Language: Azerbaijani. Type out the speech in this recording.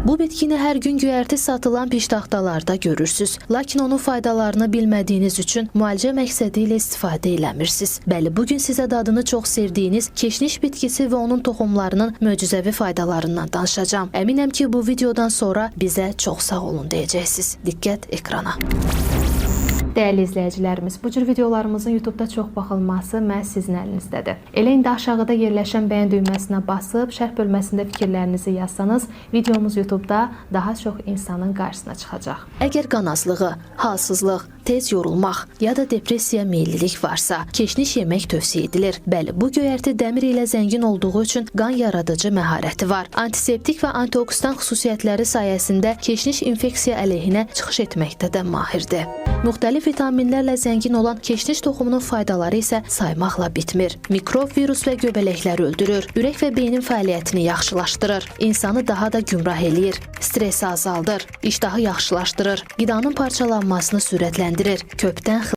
Bu bitkini hər gün göyərti satılan piştaxtalarda görürsüz. Lakin onun faydalarını bilmədiyiniz üçün müalicə məqsədi ilə istifadə eləmirsiniz. Bəli, bugün sizə dadını çox sevdiyiniz keşniş bitkisi və onun toxumlarının möcüzəvi faydalarından danışacağam. Əminəm ki, bu videodan sonra bizə çox sağ olun deyəcəksiniz. Diqqət ekrana. Dəyərli izləyicilərimiz, bu cür videolarımızın YouTube-da çox baxılması məhz sizin əlinizdədir. Elə indi aşağıda yerləşən bəyən düyməsinə basıb, şərh bölməsində fikirlərinizi yazsanız, videomuz YouTube-da daha çox insanın qarşısına çıxacaq. Əgər qan azlığı, halsızlıq, tez yorulmaq ya da depressiya meyillilik varsa, keşniş yemək tövsiyə edilir. Bəli, bu göyərti dəmir ilə zəngin olduğu üçün qan yaradıcı məharəti var. Antiseptik və antioksidan xüsusiyyətləri sayəsində keşniş infeksiya əleyhinə çıxış etməkdə də mahirdir. Müxtəlif vitaminlərlə zəngin olan keşniş toxumunun faydaları isə saymaqla bitmir. Mikrob, virus və göbələkləri öldürür, ürək və beynin fəaliyyətini yaxşılaşdırır, insanı daha da gümrah eləyir, stresi azaldır, iştahı yaxşılaşdırır, qidanın parçalanmasını sürətləndirir, köpdən